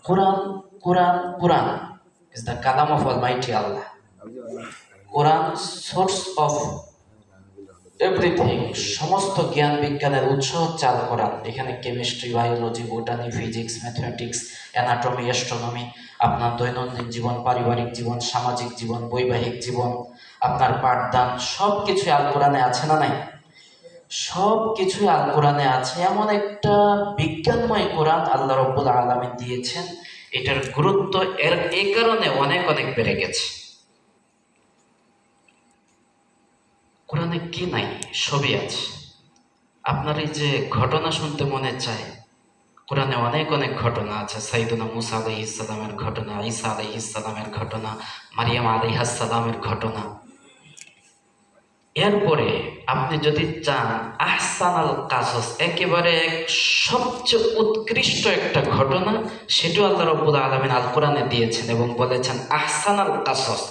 Quran Quran Quran is the kalam of Almighty Allah. Quran source of everything, সমস্ত জ্ঞান বিজ্ঞানের উৎস হচ্ছে আল কোরআন। এখানে chemistry, biology, botany, physics, mathematics, anatomy, astronomy, আপনার দৈনন্দিন জীবন, পারিবারিক জীবন, সামাজিক জীবন, বৈবাহিক জীবন, আপনার পাঠদান, সব কিছুই আল কোরআনে আছে না নাই? সব কিছুই আল কোরআনে আছে। এমন একটা বিজ্ঞানময় কোরআন আল্লাহ রাব্বুল আলামিন দিয়েছেন, এটার গুরুত্ব এই কারণে অনেক অনেক বেড়ে গেছে। কোরআনে কি নাই? সবই আছে। আপনার এই যে ঘটনা শুনতে মনে চায়, কোরআনে অনেক অনেক ঘটনা আছে। সাইয়েদুনা মুসা আলাইহিস সালামের ঘটনা, ঈসা আলাইহিস সালামের ঘটনা, মারিয়াম আলাইহাস সালামের ঘটনা। এরপরে আপনি যদি চান আহসানাল কাসস, একেবারে সবচেয়ে উৎকৃষ্ট একটা ঘটনা, সেটাও আল্লাহ রাব্বুল আলামিন আল কোরআনে দিয়েছেন এবং বলেছেন আহসানাল কাসস,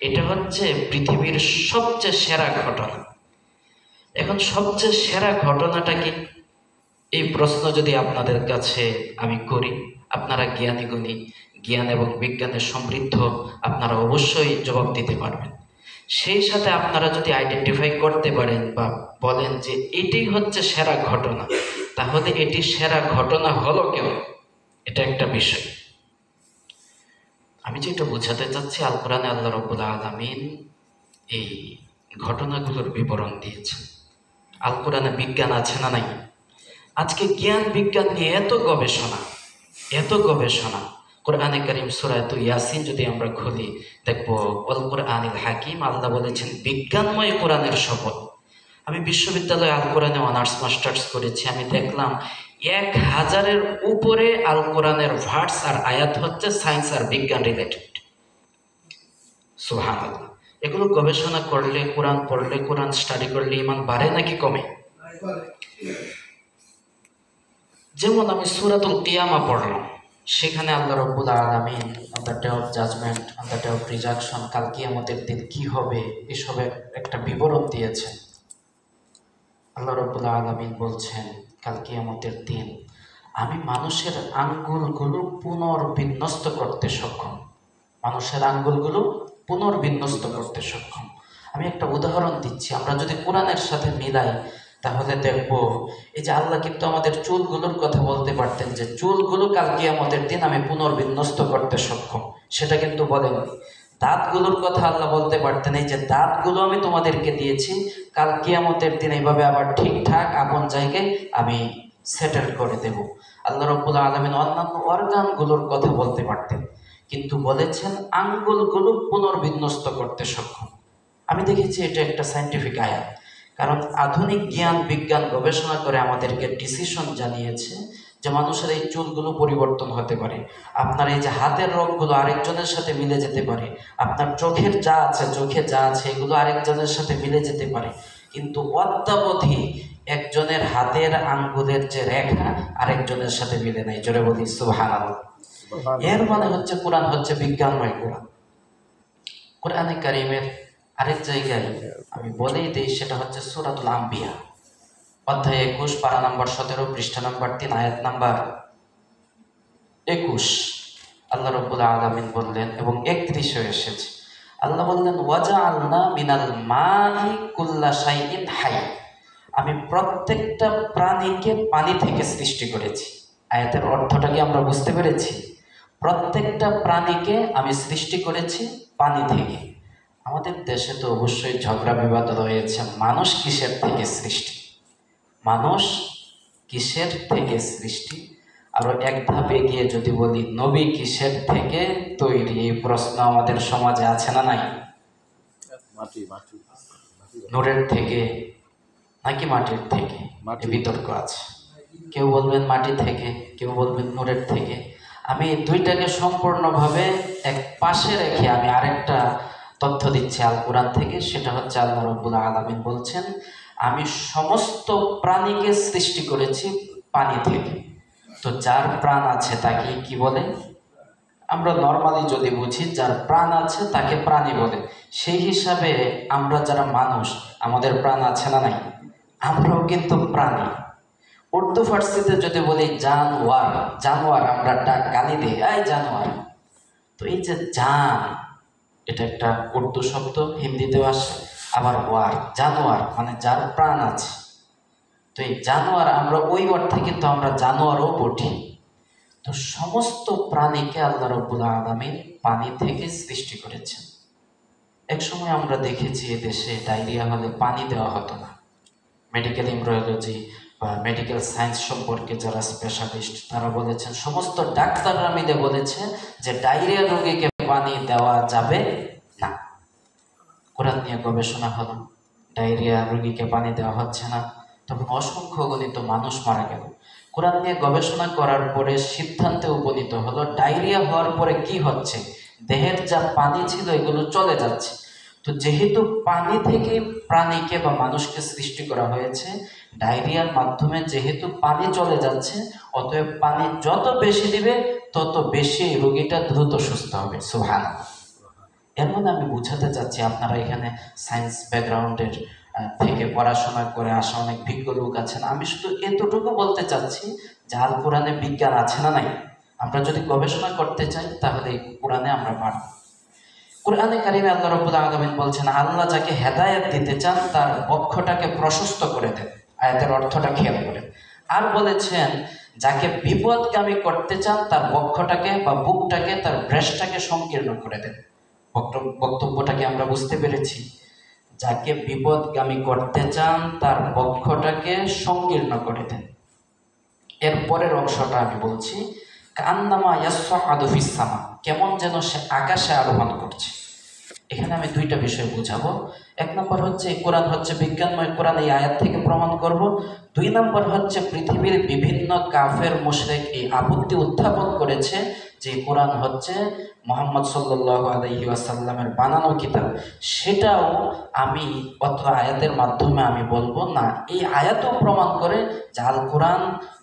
এটা হচ্ছে পৃথিবীর সবচেয়ে সেরা ঘটনা। এখন সবচেয়ে সেরা ঘটনাটা কি? এই প্রশ্ন যদি আপনাদের কাছে আমি করি, আপনারা জ্ঞানী গুণী, জ্ঞান এবং বিজ্ঞানের সমৃদ্ধ, আপনারা অবশ্যই জবাব দিতে পারবেন। সেই সাথে আপনারা যদি আইডেন্টিফাই করতে পারেন বা বলেন যে এটি হচ্ছে সেরা ঘটনা, তাহলে এটি সেরা ঘটনা হলো কেন? এটা একটা বিষয়। আমি যেটা বোঝাতে চাচ্ছি, আল কোরআনে আল্লাহ রাব্বুল আলামিন এই ঘটনাগুলোর বিবরণ দিয়েছেন। আল কোরআনে বিজ্ঞান আছে না নাই? আজকে জ্ঞান বিজ্ঞান নিয়ে এত গবেষণা, এত গবেষণা। কোরআনে কারীম সূরা ইয়াসিন যদি আমরা খুলি, দেখবো আল কোরআনিল হাকিম, আল্লাহ বলেছেন বিজ্ঞানময় কোরআনের শপথ। আমি বিশ্ববিদ্যালয়ে আল কোরআনে অনার্স মাস্টার্স করেছি, আমি দেখলাম 1000-এর উপরে আল কোরআনের ভার্স আর আয়াত হচ্ছে সায়েন্স আর বিজ্ঞান রিলেটেড। সুবহানাল্লাহ। এগুলো গবেষণা করলে, কোরআন পড়লে, কোরআন স্টাডি করলে ঈমান বাড়ে নাকি কমে? যেমন আমি সূরাতুল কিয়ামা পড়লাম, সেখানে আল্লাহ রাব্বুল আলামিন on the day of judgement, on the day of resurrection, কাল কিয়ামতের দিন কি হবে, এসবের একটা বিবরণ দিয়েছেন। আল্লাহ রাব্বুল আলামিন বলছেন কাল কিয়ামতের দিন আমি মানুষের আঙ্গুলগুলো পুনর্বিন্যস্ত করতে সক্ষম। মানুষের আঙ্গুলগুলো পুনর্বিন্যস্ত করতে সক্ষম। আমি একটা উদাহরণ দিচ্ছি, আমরা যদি কোরআনের সাথে মিলাই তাহলে দেখব, এই যে আল্লাহ কিন্তু আমাদের চুলগুলোর কথা বলতে পারতেন যে চুলগুলো কাল কিয়ামতের দিন আমি পুনর্বিন্যস্ত করতে সক্ষম, সেটা কিন্তু বলেন। দাঁতগুলোর কথা আল্লাহ বলতে পারতেন, এই যে দাঁতগুলো আমি তোমাদেরকে দিয়েছি, কাল কিয়ামতের দিন এইভাবে আবার ঠিকঠাক আপন জায়গায় আমি সেটেল করে দেব। আল্লাহ রাব্বুল আলামিন অন্যান্য অর্গানগুলোর কথা বলতে পারতেন, কিন্তু বলেছেন আঙ্গুলগুলো পুনর্বিন্যস্ত করতে সক্ষম। আমি দেখেছি এটা একটা সায়েন্টিফিক আয়াত, কারণ আধুনিক জ্ঞান বিজ্ঞান গবেষণা করে আমাদেরকে ডিসিশন জানিয়েছে যে মানুষের এই চুলগুলো পরিবর্তন হতে পারে, আপনার এই যে হাতের রোগগুলো আরেকজনের সাথে মিলে যেতে পারে, আপনার চোখে যা আছে এগুলো আরেকজনের সাথে মিলে যেতে পারে, কিন্তু অদ্যাবধি একজনের হাতের আঙ্গুলের যে রেখা আরেকজনের সাথে মিলে নাই। জোরে বলি সুবহানাল্লাহ। এর মানে হচ্ছে কোরআন হচ্ছে বিজ্ঞানময় কোরআন। কোরআনে কারীমের আরেক জায়গায় আমি বলেই দিই, সেটা হচ্ছে সূরাতুল আম্বিয়া, অধ্যায় 21, পারা নাম্বার 17, পৃষ্ঠা নাম্বার 3, আয়াত নাম্বার 21। আল্লাহ রাব্বুল আলামিন বললেন, এবং 31-এ এসেছে, আল্লাহ বললেন ওয়াজআলনা মিনাল মাই কুল্লা শাইইন হাই, আমি প্রত্যেকটা প্রাণীকে পানি থেকে সৃষ্টি করেছি। আয়াতের অর্থটা কি আমরা বুঝতে পেরেছি? প্রত্যেকটা প্রাণীকে আমি সৃষ্টি করেছি পানি থেকে। আমাদের দেশে তো অবশ্যই ঝগড়া বিবাদ রয়েছে, মানুষ কিসের থেকে সৃষ্টি, মানুষ কিসের থেকে সৃষ্টি। আরো এক ধাপ এগিয়ে যদি বলি, নবী কিসের থেকে তৈরি, এই প্রশ্ন আমাদের সমাজে আছে না নাই? নূরের থেকে নাকি মাটির থেকে, বিতর্ক আছে। কেউ বলবেন মাটি থেকে, কেউ বলবেন নূরের থেকে। আমি দুইটাকে সম্পূর্ণভাবে এক পাশে রেখে আমি আরেকটা তথ্য দিচ্ছি আল কোরআন থেকে, সেটা হচ্ছে আল্লাহ রাব্বুল আলামিন বলছেন আমি সমস্ত প্রাণীকে সৃষ্টি করেছি পানি থেকে। তো যার প্রাণ আছে তাকে কি বলে? আমরা নর্মালি যদি বুঝি, যার প্রাণ আছে তাকে প্রাণী বলে। সেই হিসাবে আমরা যারা মানুষ, আমাদের প্রাণ আছে না নাই? আমরাও কিন্তু প্রাণী। উর্দু ফার্সিতে যদি বলি জানোয়ার, জানোয়ার আমরা গালি দিই, এই জানোয়ার। তো এই যে জান, এটা একটা উর্দু শব্দ, হিন্দিতেও আসে। আবার ওয়ার, জানোয়ার মানে যার প্রাণ আছে। তো এই জানোয়ার আমরা ওই অর্থে কিন্তু আমরা জানোয়ারও বলি। তো সমস্ত প্রাণীকে আল্লাহ রাব্বুল আলামিন পানি থেকে সৃষ্টি করেছেন। এক সময় আমরা দেখেছি এদেশে ডায়রিয়া হলে পানি দেওয়া হতো না। মেডিকেল এমব্রয়োলজি বা মেডিকেল সায়েন্স সম্পর্কে যারা স্পেশালিস্ট তারা বলেছেন, সমস্ত ডাক্তাররা মিলে বলেছে যে ডায়রিয়া রোগীকে পানি দেওয়া যাবে না। কোরআন নিয়ে গবেষণা হলো, ডায়রিয়া রোগীকে পানি দেওয়া হচ্ছে না, তখন অসংখ্য গণিত মানুষ মারা গেল। কোরআন নিয়ে গবেষণা করার পরে সিদ্ধান্তে উপনীত হলো ডায়রিয়া হওয়ার পরে কি হচ্ছে, দেহের যা পানি ছিল এগুলো চলে যাচ্ছে। তো যেহেতু পানি থেকে প্রাণীকে বা মানুষকে সৃষ্টি করা হয়েছে, ডায়রিয়ার মাধ্যমে যেহেতু পানি চলে যাচ্ছে, অতএব পানি যত বেশি দিবে তত বেশি রোগীটা দ্রুত সুস্থ হবে। সুবহানাল্লাহ। এর মধ্যে আমি বুঝাতে চাচ্ছি, আপনারা এখানে সায়েন্স ব্যাকগ্রাউন্ডের থেকে পড়াশোনা করে আসা অনেক বিজ্ঞ লোক আছেন। আমি শুধু এতটুকু বলতে চাচ্ছি যে আল কোরআনে বিজ্ঞান আছে না নাই? আমরা যদি গবেষণা করতে চাই তাহলে এই কোরআনে আমরা পারব। কোরআনে কারিমে আল্লাহ রাব্বুল আলামিন বলছেন, আল্লাহ যাকে হেদায়েত দিতে চান তার বক্ষটাকে প্রশস্ত করে দেন। আয়াতের অর্থটা খেয়াল করেন। আর বলেছেন, যাকে বিপদগামী করতে চান তার বক্ষটাকে বা বুকটাকে, তার ব্রেস্টটাকে সংকীর্ণ করে দেন। বক্তব্যটাকে আমরা বুঝতে পেরেছি। যাকে বিপদগামী করতে চান তার বক্ষটাকে সংকীর্ণ করে দেন। এর পরের অংশটা আমি বলছি, কান্নামা ইয়াসআদু ফিস সামা, কেমন যেন সে আকাশে আরোহণ করছে। এখানে আমি দুইটা বিষয় বুঝাবো। এক নম্বর হচ্ছে কোরআন হচ্ছে বিজ্ঞানময়, কোরআন এই আয়াত থেকে প্রমাণ করব। দুই নম্বর হচ্ছে পৃথিবীর বিভিন্ন কাফের মুশরিক এই আপত্তি উত্থাপন করেছে যে কোরআন হচ্ছে মুহাম্মদ সাল্লাল্লাহু আলাইহি ওয়াসাল্লামের বানানো কিতাব। সেটাও আমি অত আয়াতের মাধ্যমে আমি বলবো না, এই আয়াতও প্রমাণ করে যে আল কোরআন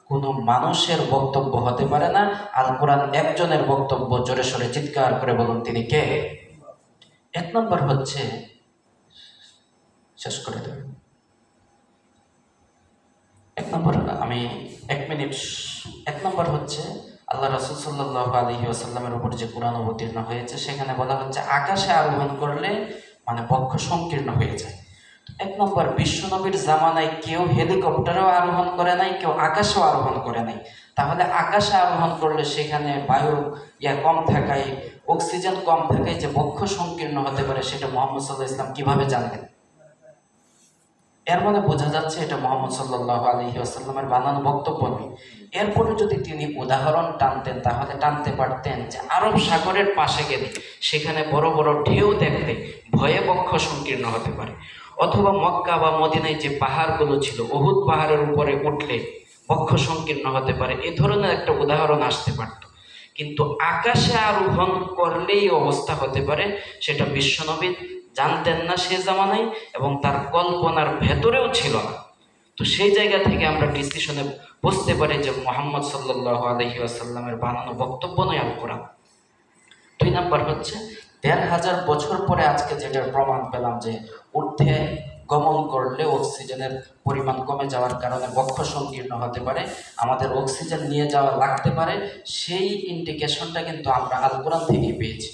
কোনো মানুষের বক্তব্য হতে পারে না। আল কোরআন একজনের বক্তব্য। জোরে সোরে চিৎকার করে বলুন, তিনি কে? এক নম্বর হচ্ছে, শেষ করে দেব, এক নম্বর আমি 1 মিনিট। এক নম্বর হচ্ছে আল্লাহ রাসূল সাল্লাল্লাহু আলাইহি ওয়াসাল্লামের উপর যে কোরআন অবতীর্ণ হয়েছে সেখানে বলা হচ্ছে আকাশে আরোহণ করলে মানে বক্ষ সংকীর্ণ হয়ে যায়। এক নম্বর, বিশ্বনবীর জামানায় কেউ হেলিকপ্টারেও আরোহণ করে নাই, কেউ আকাশেও আরোহণ করে নাই। তাহলে আকাশে আরোহণ করলে সেখানে বায়ু কম থাকায়, অক্সিজেন কম থাকায় যে বক্ষ সংকীর্ণ হতে পারে সেটা মুহাম্মদ সাল্লাল্লাহু আলাইহি ওয়াসাল্লাম কিভাবে জানলেন? এর মানে বোঝা যাচ্ছে এটা মুহাম্মদ সাল্লাল্লাহু আলাইহি ওয়াসাল্লামের বানানো বক্তব্য নয়। এরপরে যদি তিনি উদাহরণ টানতেন তাহলে টানতে পারতেন যে আরব সাগরের পাশে গেলে সেখানে বড় বড় ঢেউ দেখলে ভয়ে বক্ষ সংকীর্ণ হতে পারে, অথবা মক্কা বা মদিনায় যে পাহাড়গুলো ছিল, উহুদ পাহাড়ের উপরে উঠলে বক্ষ সংকীর্ণ হতে পারে, এ ধরনের একটা উদাহরণ আসতে পারত। কিন্তু আকাশে আরোহণ করলেই অবস্থা হতে পারে সেটা বিশ্বনবী জানতেন না সে জামানায়, এবং তার কল্পনার ভেতরেও ছিল না। তো সেই জায়গা থেকে আমরা ডিসিশনে বুঝতে পারি যে মুহাম্মদ সাল্লাল্লাহু আলাইহি ওয়াসাল্লামের বানানো বক্তব্য নয় আল কোরআন। দুই নাম্বার হচ্ছে ১৫০০ বছর পরে আজকে যেটার প্রমাণ পেলাম যে ঊর্ধ্বে গমন করলে অক্সিজেনের পরিমাণ কমে যাওয়ার কারণে বক্ষ সংকীর্ণ হতে পারে, আমাদের অক্সিজেন নিয়ে যাওয়া লাগতে পারে, সেই ইন্ডিকেশনটা কিন্তু আমরা আল কোরআন থেকেই পেয়েছি।